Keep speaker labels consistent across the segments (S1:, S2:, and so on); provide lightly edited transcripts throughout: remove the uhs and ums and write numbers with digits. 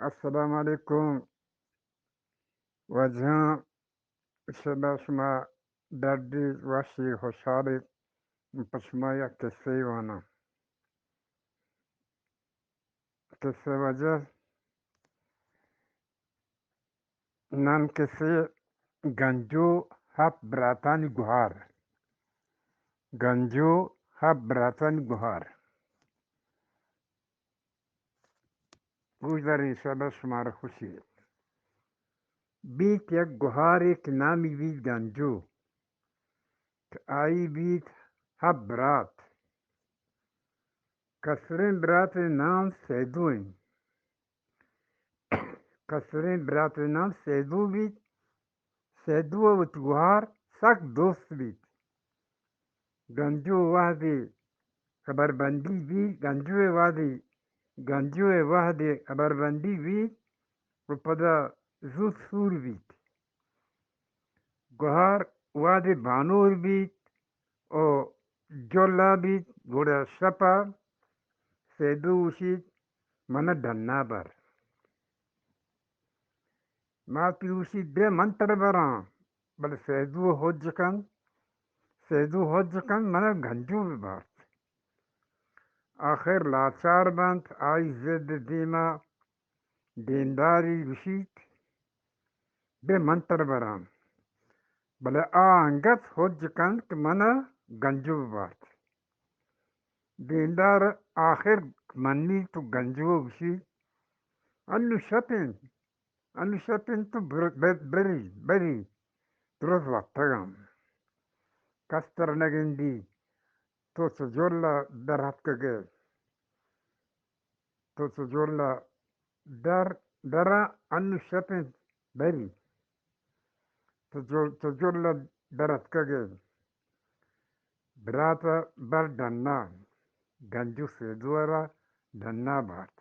S1: السلام عليكم. وجهان شبه شما دردی واشی خوشحالی پشما یک کسی وانا کسی وجه نان کسی گنجو هب براتانی گوهار گنجو هب براتانی گوهار گوش دارین شبه شما را خوشی بیت یک گوهاری که نامی بیت گنجو که آئی بیت هب برات کسرین برات نام سیدوین کسرین برات نام سیدو بیت سیدو و گوهار سخت دوست بیت گنجو وحدی خبربندی بی گنجو وحدی خبربندی بی و پدا زود سور بیت گوهر وحدی بانور بیت و جولا بیت گوڑا شپا سیدو وشید من دنا بر ما پیوشید بے منتر بران بل سیدو حج کن من گنجو ببار آخر لاچار بند آئی زد دیما دینداری بشید به منتر برام بله آنگت حج کن که منا گنجو ببارد دیندار آخر منی تو گنجو بشید انو شپین تو بری درست وقتگم کستر نگندی تو سجولا در حفظه تو سجولا درا انو شپین بری تجرلا درت کگه براتا بر دنا گنجو سیدورا دنا بارد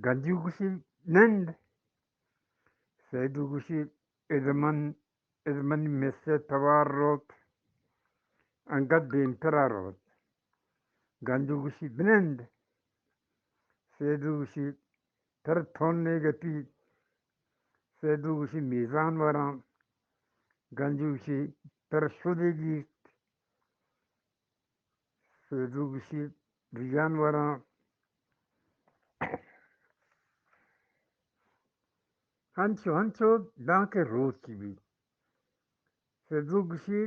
S1: گنجو گوشی نند سیدو گوشی ادمن مسه توار روت انگد بینترا روت گنجو گوشی بنند سیدو گوشی تر تون نیگتی سیدو گوشی میزان ورام گنجو گوشی تر شدگی سیدو گوشی ریان ورام هنچو دانک روچی بی سیدو گوشی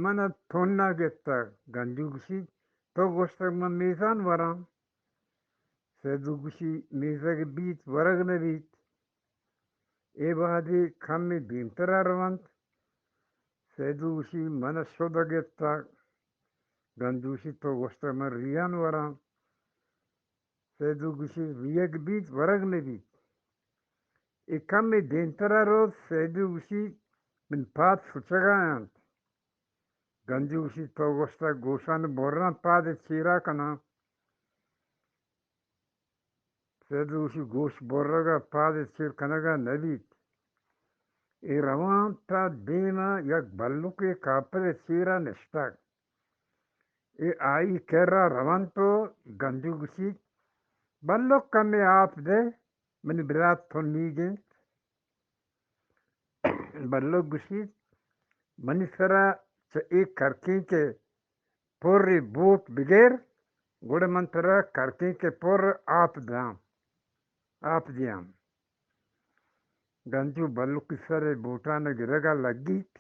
S1: من تون نگتا گنجو گوشی تو گوشتک من میزان ورام سیدو گوشی میزگ بیت ورگ نبیت ای بعدی کمی بیمتر روند سیدو گوشی من شده گتا گنجو گوشی تو گوشتک من ریان ورام سیدو گوشی ریگ بیت ورگ نبیت ای کمی دینتر روز سیدو گوشی من پاد سوچگایند گنجو گوشی تو گوشتک گوشان بوران پاد چیرا کنا سیدو گوشی گوش بورگا پاد چیر کنگا نبیت ای روان تا دیما یک بلوکی کاپر چیرا نشتک ای آئی کرا روان تو گنجو گوشی بلوک کمی آپ دے من برات تو نیگی بلوک گوشی منی سرا چا ای کرکی کے پوری بوت بگیر گوڑ من ترا کرکی کے پور آپ دیام گنجو بلوکی سر بوٹان گرگا لگیت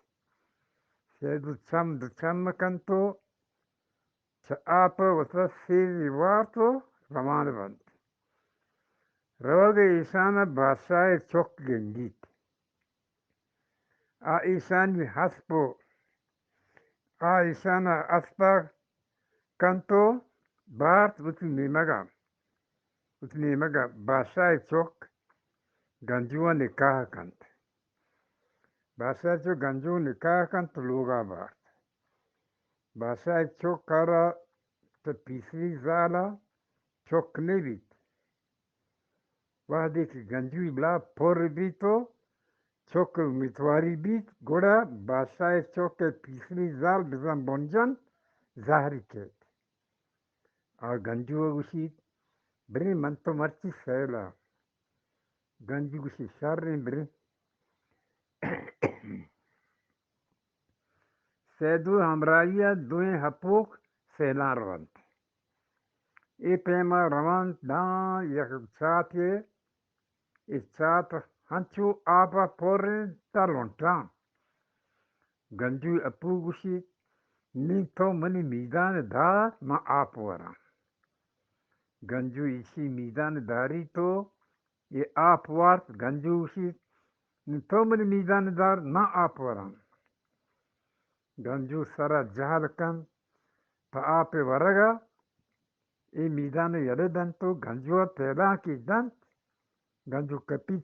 S1: سیدو چم کنتو چا آپ وطا سیزی وارتو روان بند روگ ایسان بادشاہ چوک گندیت آ ایسانی حسبو آ ایسان اسپا کنتو بارت اتنی مگا بادشاہ چوک گنجو نکاح کنت بادشاہ چو گنجو نکاح کنت لوگا بارت بادشاہ چوک کارا تا پیسری زالا چوک نبیت وحدی که گنجوی بلا پر بیتو چوک میتواری بیت گوڑا بادشاہ چوک پیسری زال بزن بونجان زهری کت گنجو گوشید بری من تو مرچی سیلا ganji gushi sharrin biri sedu hamraya duin hapuk selan rawant e pema rawant da yak chatye e chat hanchu apa porre talonta ganju apu gushi ni to mani midan da ma apwara ganju isi midan dari to ye apwart ganju gushi ni to mani midan dar na apwara ganju sara jahal kan pa ape waraga e midan yaledan to ganju peda ki dan ganju kapi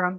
S1: kan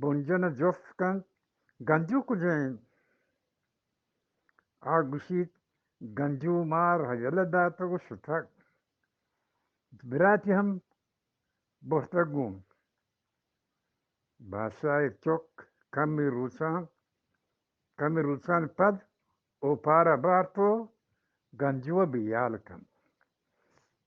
S1: bunjana jofkan ganju kujen agushit ganju mar hayalada to shutak birati ham bohtagum basai chok kami rusan pad o para barto ganju biyalkan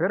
S1: per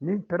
S1: nin per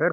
S1: per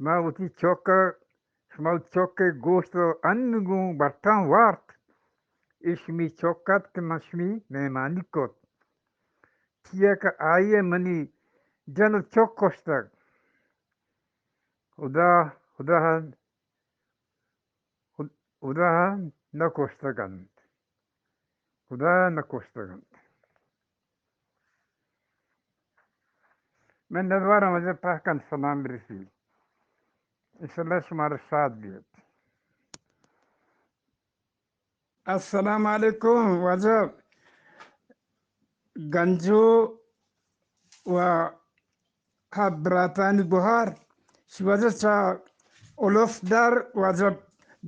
S1: شما وتی چوکر شما چوکر گوشت و انگون برتان وارد اشمی چوکت که مشمی مهمانی کد تیه که آیه منی جن چوک کشتر خدا نکشتگند خدا نکشتگند من ندوارم از پاکن سلام برسی انشالله شما را شاد بیاد السلام علیکم وجب گنجو و براتانی بهار شوازه چا اولوف در وجب